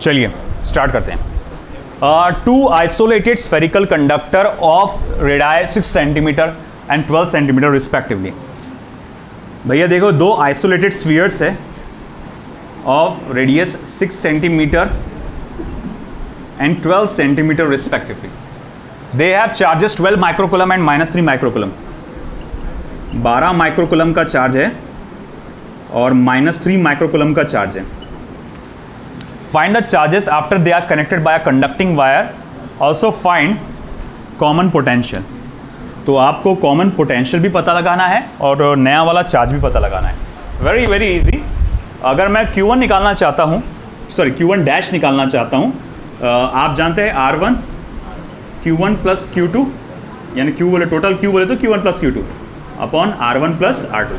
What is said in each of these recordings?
चलिए स्टार्ट करते हैं। Two isolated spherical conductor of radius 6 centimetre and 12 centimetre respectively. भैया देखो, दो आइसोलेटेड स्फीयर्स है of radius 6 centimetre and 12 centimetre respectively. They have charges 12 microcoulomb and -3 microcoulomb. 12 microcoulomb का charge है और -3 माइक्रोकुलम का चार्ज है। Find the charges after they are connected by a conducting wire. Also find common potential. तो आपको common potential भी पता लगाना है और नया वाला चार्ज भी पता लगाना है। Very very easy. अगर मैं Q1 निकालना चाहता हूँ, सॉरी Q1 डैश निकालना चाहता हूँ, आप जानते हैं R1 Q1 प्लस Q2, यानी Q बोले टोटल Q बोले तो Q1 plus Q2 upon R1 plus R2।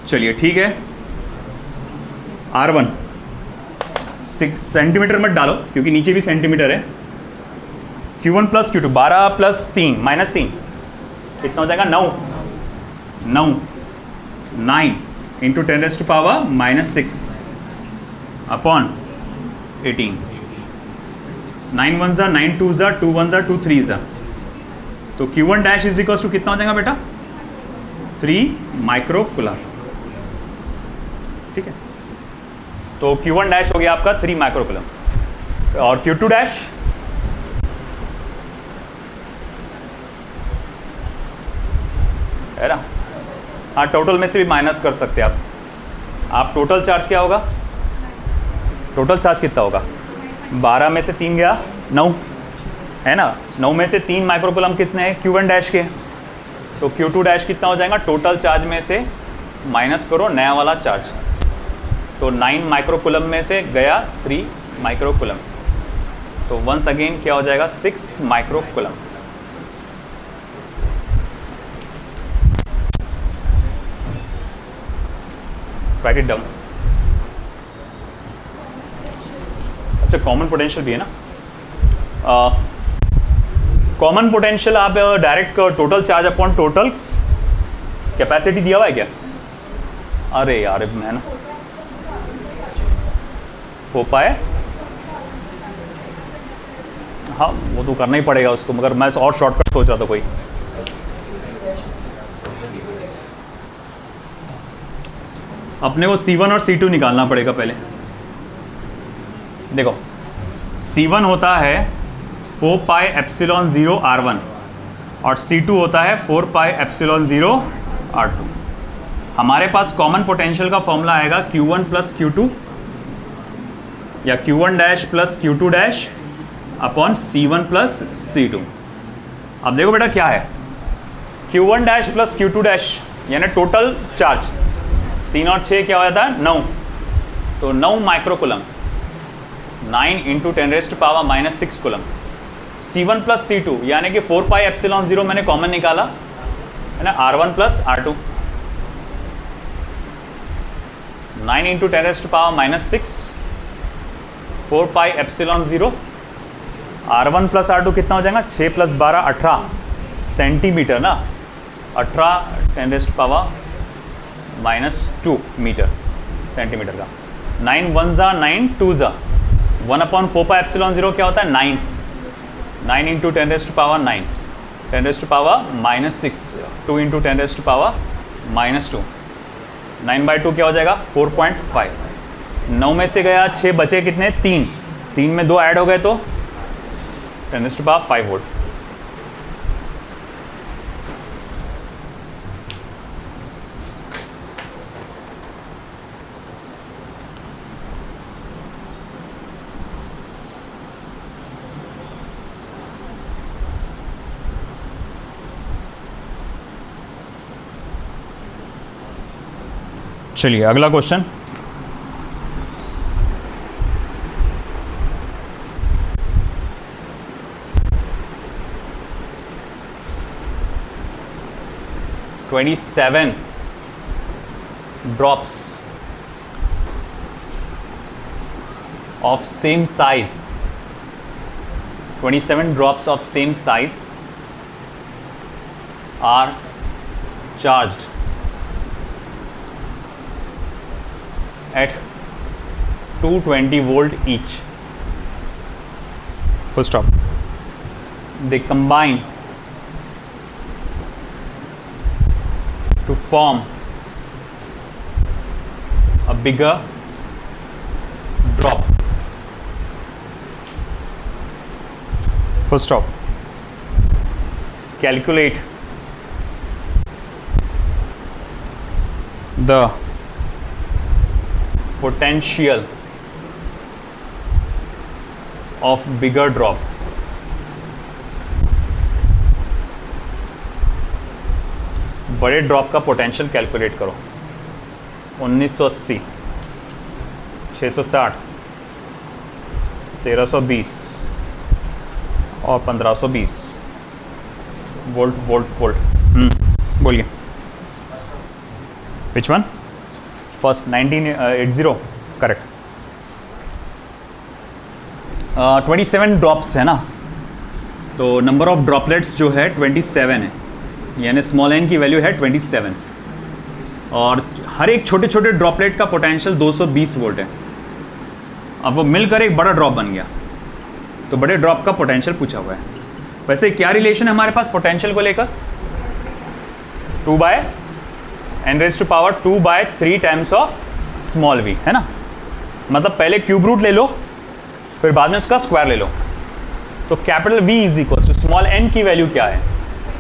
चलिए ठीक है, R1 6 सेंटीमीटर मत डालो क्योंकि नीचे भी सेंटीमीटर है। Q1 प्लस Q2 12 प्लस 3 -3 कितना हो जाएगा? 9 इंटू 10⁻⁻⁻⁶ अपॉन 18। 9 1 ज़ा 9 2 ज़ा 2 1 ज़ा 2 3 ज़ा। तो Q1 dash is equal to कितना हो जाएगा बेटा? 3 माइक्रोकुलम। ठीक है, तो Q1 डैश हो गया आपका 3 माइक्रोकुलम और Q2 डैश है ना। हाँ, टोटल में से भी माइनस कर सकते हैं आप टोटल चार्ज क्या होगा? टोटल चार्ज कितना होगा? 12 में से 3 गया 9 है ना। 9 में से 3 माइक्रोकुलम कितने हैं Q1 डैश के? तो Q2 डैश कितना हो जाएगा? टोटल चार्ज में से माइनस करो नया वाला चार्ज, तो 9 माइक्रोकुलम में से गया 3 माइक्रोकुलम, तो वंस अगेन क्या हो जाएगा? 6 माइक्रोकुलम। Right it down. अच्छा, कॉमन पोटेंशियल भी है ना। कॉमन पोटेंशियल आप direct total charge upon total capacity दिया हुआ है क्या? अरे यार मैं ना हो पाए, हाँ वो तो करना ही पड़ेगा उसको, मगर मैं और शॉर्टकट सोच रहा था कोई। अपने को C1 और C2 निकालना पड़ेगा पहले। देखो C1 होता है 4πε0 R1 और C2 होता है 4πε0 R2। हमारे पास कॉमन पोटेंशियल का फॉर्मूला आएगा Q1 प्लस Q2 या Q1 dash plus Q2 dash upon C1 plus C2। अब देखो बेटा क्या है, Q1 dash plus Q2 dash यानी टोटल चार्ज 3 और 6 क्या हो जाता है? 9। तो 9 microcoulomb, 9 into 10⁻⁻⁶ coulomb. C1 plus C2 यानी कि 4πε0 मैंने कॉमन निकाला है ना, R1 plus R2। 9 into 10⁻⁻⁶, 4πε0 R1 plus R2 कितना हो जाएगा? 6 प्लस 12 18 सेंटीमीटर ना, 18 10⁻⁻² मीटर सेंटीमीटर का। 9 1 ज़ा 9 2 ज़ा 1 अपॉन 4πε0 क्या होता है? 9 9 इंटू 10⁻⁹ 10⁻⁻⁶ 2 इंटू 10⁻⁻²। 9/2 क्या हो जाएगा? 4.5। 9 में से गया 6, बचे कितने? 3 में 2 ऐड हो गए तो 10⁵ वोल्ट। चलिए अगला question. "27 drops of same size 27 drops of same size are charged at 220 volt each. Full stop. They combine to form a bigger drop. Full stop. Calculate the potential of bigger drop. बड़े drop का potential calculate करो. 1980, 660, 1320 और 1520 volt volt volt. बोलिए. Which one? First 1980. Correct. 27 drops है ना, तो number of droplets जो है 27 है, यानी स्मॉल एन की वैल्यू है 27 और हर एक छोटे छोटे ड्रॉपलेट का पोटेंशियल 220 वोल्ट है. अब वो मिलकर एक बड़ा ड्रॉप बन गया, तो बड़े ड्रॉप का पोटेंशियल पूछा हुआ है. वैसे क्या रिलेशन है हमारे पास पोटेंशियल को लेकर? 2/n⁻²/3 times of small v, है ना. मतलब पहले क्यूब रूट ले लो, फिर बाद में इसका स्क्वायर ले लो. तो capital V is equal to small n की वैल्यू क्या है?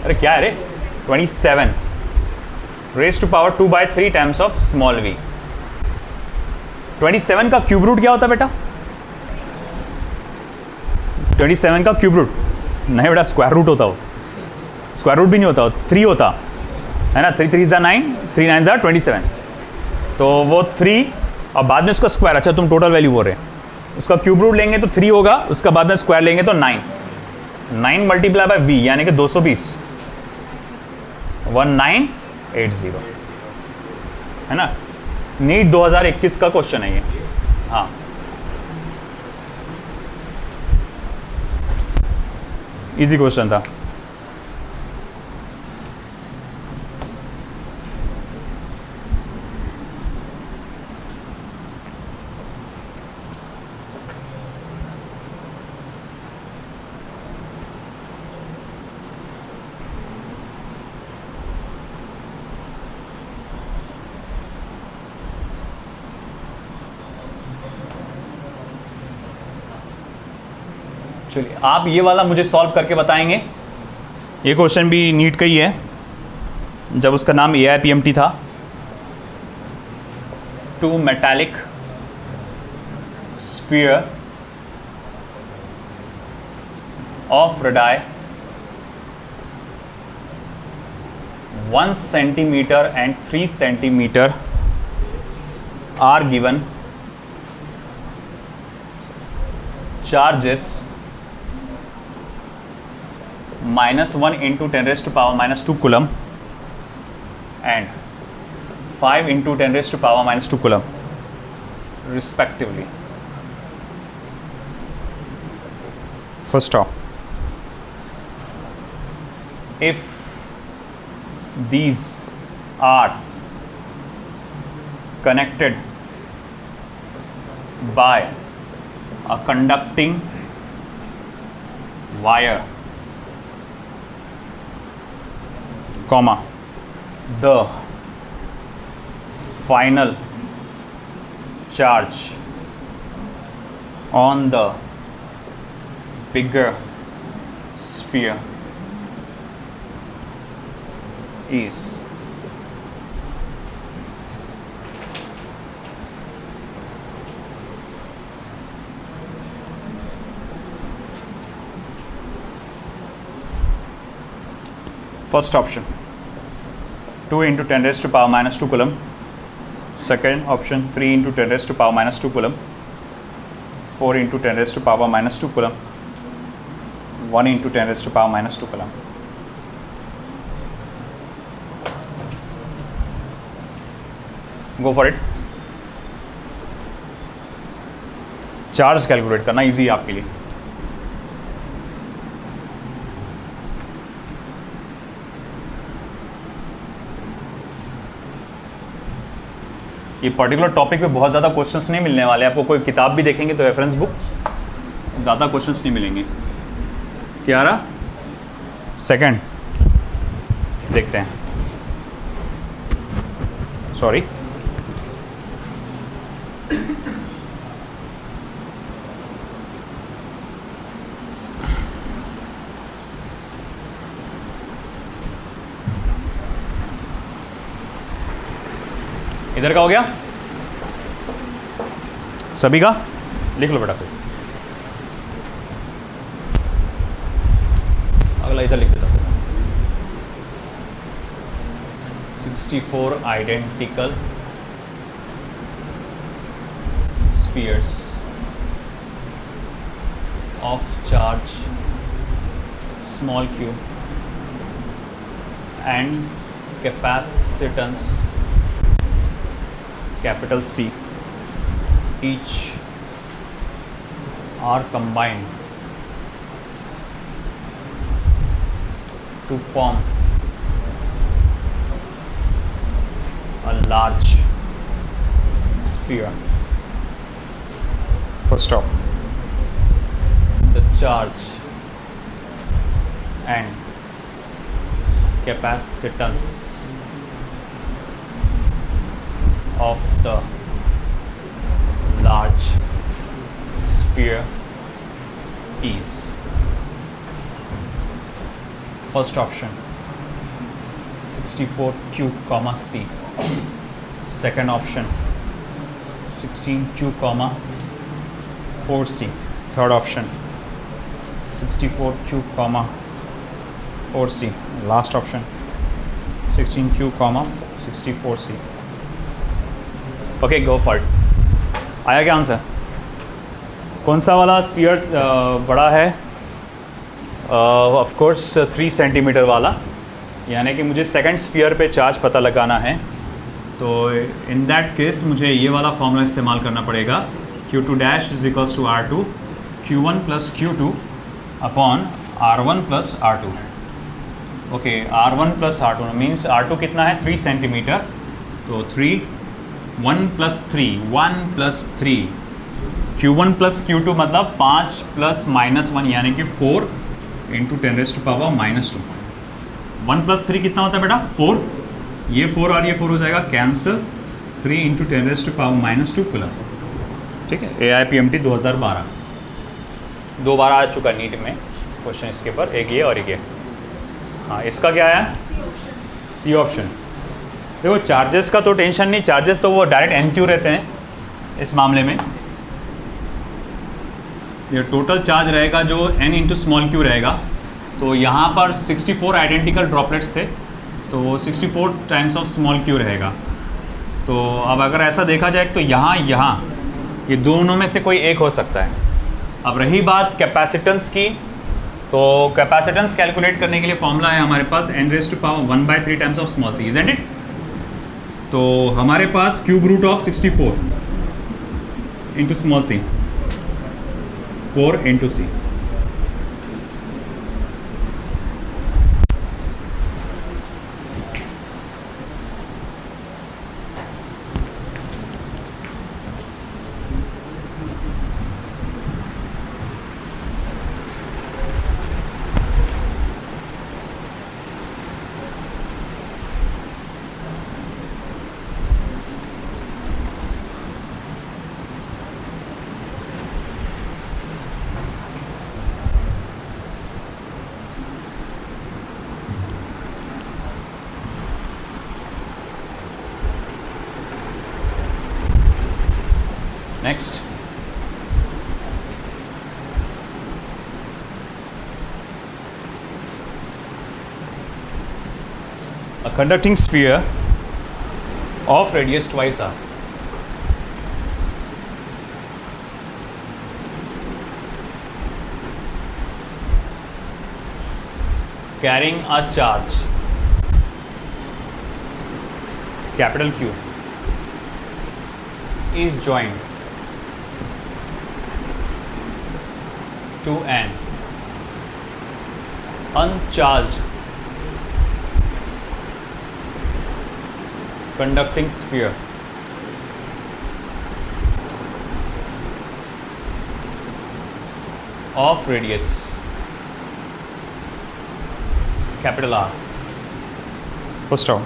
अरे क्या है रे? 27 2/3 टाइम्स ऑफ स्मॉल v. 27 का क्यूब रूट क्या होता है बेटा? 27 का क्यूब रूट नहीं बेटा, स्क्वायर रूट होता हो. स्क्वायर रूट भी नहीं होता हो, 3 होता है ना. 3 3 = 9, 3 9 = 27. तो वो 3 और बाद में उसका स्क्वायर. अच्छा तुम टोटल वैल्यू बोल रहे हैं. उसका क्यूब रूट लेंगे तो 3 होगा, उसका बाद में स्क्वायर लेंगे तो 9. 9 मल्टीप्लाई बाय v यानी कि 220, 1980, है ना. नीट 2021 का क्वेश्चन है ये. हाँ, इजी क्वेश्चन था. चलिए आप ये वाला मुझे सॉल्व करके बताएंगे. ये क्वेश्चन भी नीट का ही है, जब उसका नाम AIPMT था. 2 metallic sphere of radii 1 centimeter and 3 centimeter are given charges -1 × 10⁻² coulomb and 5 × 10⁻² coulomb respectively. First off, if these are connected by a conducting wire, comma, the final charge on the bigger sphere is first option 2 × 10⁻² coulomb, second option 3 × 10⁻² coulomb, 4 × 10⁻² coulomb, 1 × 10⁻² coulomb. Go for it. Charge calculate करना easy है आपके लिए. ये particular topic पे बहुत ज़्यादा questions नहीं मिलने वाले, आपको कोई किताब भी देखेंगे तो रेफरेंस बुक ज़्यादा क्वेश्चंस नहीं मिलेंगे। क्या रहा सेकंड, देखते हैं, सॉरी इधर का हो गया सभी का, लिख लो बेटा फिर अगला इधर लिख देता हूँ। 64 identical spheres of charge small q and capacitance capital C each are combined to form a large sphere. First off, the charge and capacitance of the large sphere is, first option 64q comma c, second option 16q comma 4c, third option 64q comma 4c, last option 16q comma 64c. Okay go for आया क्या answer? कौन सा वाला sphere बड़ा है? Of course 3 centimetre वाला, यानी कि मुझे सेकंड स्फीयर पे चार्ज पता लगाना है, तो इन दैट केस मुझे ये वाला फॉर्मूला इस्तेमाल करना पड़ेगा, Q2 dash is equals to R2 Q1 plus Q2 upon R1 plus R2। Okay R1 plus R2 means R2 कितना है 3 सेंटीमीटर, तो 3 1 प्लस 3 Q1 प्लस Q2 मतलब 5 प्लस माइनस 1 यानी कि 4 इंटू 10⁻⁻²। 1 प्लस 3 कितना होता है बेटा 4, ये 4 और ये 4 हो जाएगा कैंसिल, 3 इंटू 10⁻², प्लस, ठीक है। AIPMT 2012 2 बार आ चुका नीट में क्वेश्चन इसके ऊपर, एक ये और एक ये। हाँ इसका क्या आया? C option. देखो चार्जेस का तो टेंशन नहीं, चार्जेस तो वो डायरेक्ट NQ रहते हैं इस मामले में। ये टोटल चार्ज रहेगा जो n इंटू स्मॉल q रहेगा, तो यहाँ पर 64 आइडेंटिकल ड्रॉपलेट्स थे, तो 64 टाइम्स ऑफ स्मॉल q रहेगा। तो अब अगर ऐसा देखा जाए तो यहाँ ये दोनों में से कोई एक हो सकता है। अब रही बात कैपेसिटेंस की, तो कैपेसिटेंस कैलकुलेट करने के लिए फॉर्मूला है हमारे पास n⁻⁴ times of small c, isn't it? तो हमारे पास cube root of 64 into small c, 4 into c। Next, a conducting sphere of radius twice r carrying a charge capital Q is joined to an uncharged conducting sphere of radius capital R. First of all,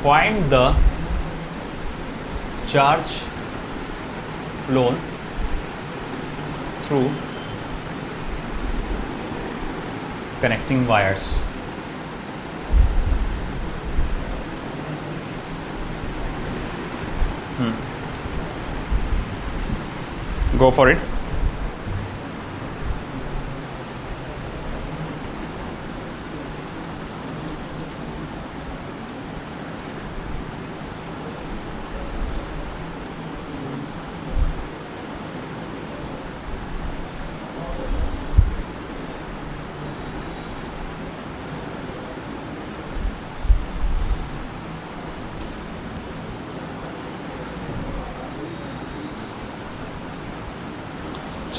find the charge flown through connecting wires. Go for it.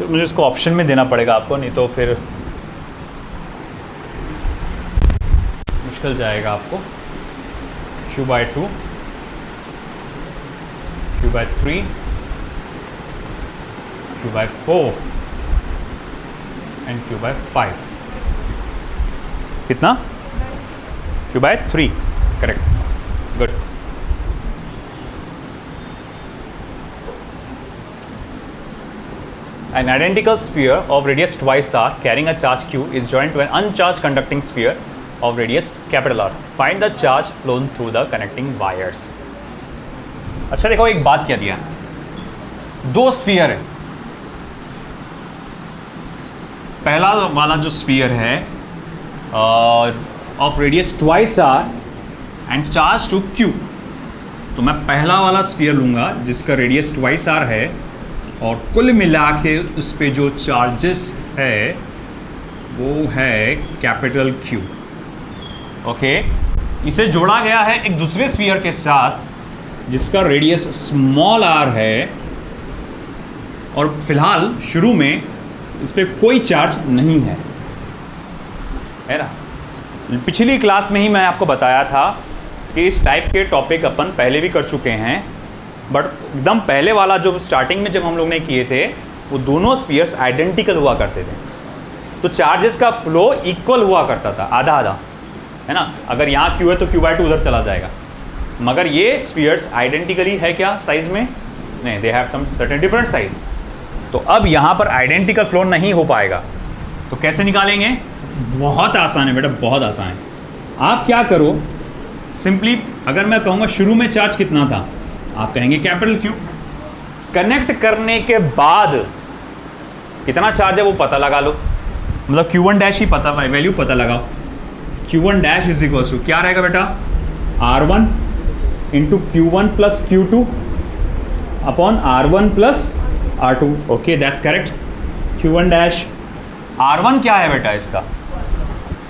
मुझे इसको option में देना पड़ेगा आपको, नहीं तो फिर मुश्किल जाएगा आपको. Q/2, Q/3, Q/4 and Q/5. कितना? Q/3. Correct. Good. An identical sphere of radius twice r carrying a charge q is joined to an uncharged conducting sphere of radius capital R. Find the charge flown through the connecting wires. अच्छा देखो, एक बात क्या दिया, दो sphere है. पहला वाला जो स्फीयर है of radius twice R and charge two q, तो मैं पहला वाला स्फीयर लूंगा जिसका रेडियस ट्वाइस आर है और कुल मिला के उस पे जो चार्जेस है वो है कैपिटल Q. ओके, इसे जोड़ा गया है एक दूसरे स्फीयर के साथ जिसका रेडियस स्मॉल r है और फिलहाल शुरू में इस पे कोई चार्ज नहीं है ना. पिछली क्लास में ही मैं आपको बताया था कि इस टाइप के टॉपिक अपन पहले भी कर चुके हैं, बट एकदम पहले वाला जो स्टार्टिंग में जब हम लोग ने किए थे वो दोनों स्फीयर्स आइडेंटिकल हुआ करते थे, तो चार्जेस का फ्लो इक्वल हुआ करता था, आधा आधा, है ना. अगर यहाँ Q है तो Q/2 उधर चला जाएगा. मगर ये स्फीयर्स आइडेंटिकली है क्या साइज में? नहीं, they have some certain different size. तो अब यहाँ पर आइडेंटिकल फ्लो नहीं हो पाएगा, तो कैसे निकालेंगे? बहुत आसान है बेटा, बहुत आसान है. आप क्या करो, सिंपली अगर मैं कहूँगा शुरू में चार्ज कितना था, आप कहेंगे कैपिटल Q. कनेक्ट करने के बाद कितना चार्ज है वो पता लगा लो, मतलब Q1 डैश ही पता, वैल्यू पता लगाओ. Q1 dash is equal to क्या रहेगा बेटा? R1 into Q1 plus Q2 upon R1 plus R2. Okay, that's correct. Q1 dash R1 क्या है बेटा इसका?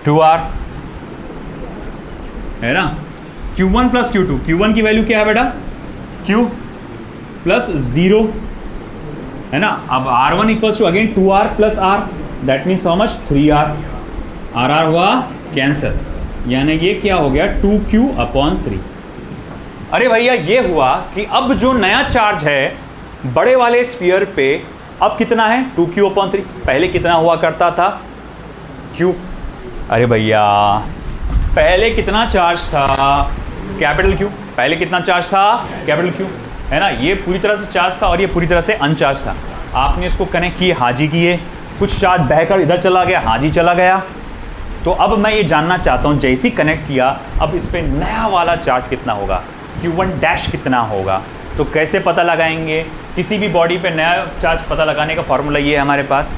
2R है ना. Q1 प्लस Q2, Q1 की वैल्यू क्या है बेटा? Q प्लस 0 है ना. अब R1 equals to again 2R plus R, that means how much? 3R. R हुआ कैंसिल, यानी ये क्या हो गया? 2Q/3. अरे भैया ये हुआ कि अब जो नया चार्ज है बड़े वाले स्फीयर पे अब कितना है? 2Q/3. पहले कितना हुआ करता था? Q. अरे भैया पहले कितना चार्ज था? Capital Q. पहले कितना चार्ज था? कैपिटल Q, है ना. ये पूरी तरह से चार्ज था और ये पूरी तरह से अनचार्ज था. आपने इसको कनेक्ट किए, हाजी किए, कुछ चार्ज बहकर इधर चला गया, हाजी चला गया. तो अब मैं ये जानना चाहता हूँ, जैसे ही कनेक्ट किया अब इस पर नया वाला चार्ज कितना होगा, Q1 डैश कितना होगा. तो कैसे पता लगाएंगे? किसी भी बॉडी पे नया चार्ज पता लगाने का फॉर्मूला ये है हमारे पास,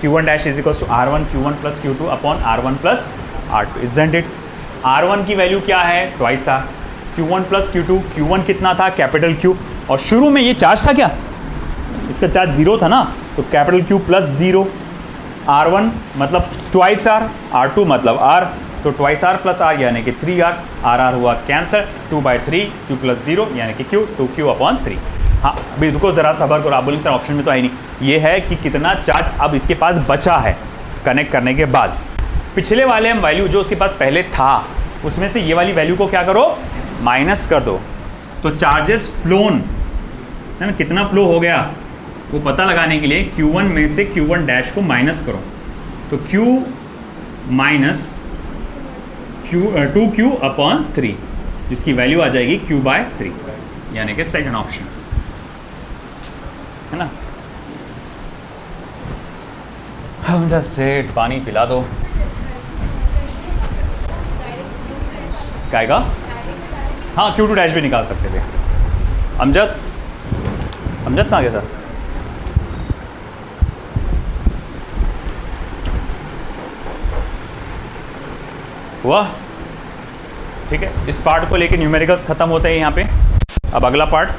Q1 dash is equal to R1 Q1 plus Q2 upon R1 plus R2. Isn't it? R1 की वैल्यू क्या है? Twice R. Q1 plus Q2, Q1 कितना था? Capital Q. और शुरू में ये चार्ज था क्या? इसका चार्ज 0 था ना, तो कैपिटल Q प्लस 0. R1 मतलब ट्वाइस R, R2 मतलब R, तो ट्वाइस R प्लस R यानी कि 3R. R हुआ कैंसर, 2/3 Q प्लस 0 यानी कि Q, 2Q/3. हाँ अभी रुको ज़रा सबर करो, आप बोलेंगे सर ऑप्शन में तो आई नहीं. ये है कि कितना चार्ज अब इसके पास बचा है कनेक्ट करने के बाद. पिछले वाले हम वैल्यू जो उसके पास पहले था उसमें से ये वाली वैल्यू को क्या करो? माइनस कर दो. तो चार्जेस फ्लोन है ना, कितना फ्लो हो गया? वो पता लगाने के लिए Q1 में से Q1 डैश को माइनस करो, तो Q minus two Q upon 3, जिसकी वैल्यू आ जाएगी Q/3, यानी कि सेकंड ऑप्शन है ना। हमजा सेठ पानी पिला दो। क्या? हाँ Q2 डैश भी निकाल सकते थे। अमजद कहाँ गया था? हुआ? ठीक है, इस पार्ट को लेके न्यूमेरिकल्स खत्म होते हैं यहाँ पे। अब अगला पार्ट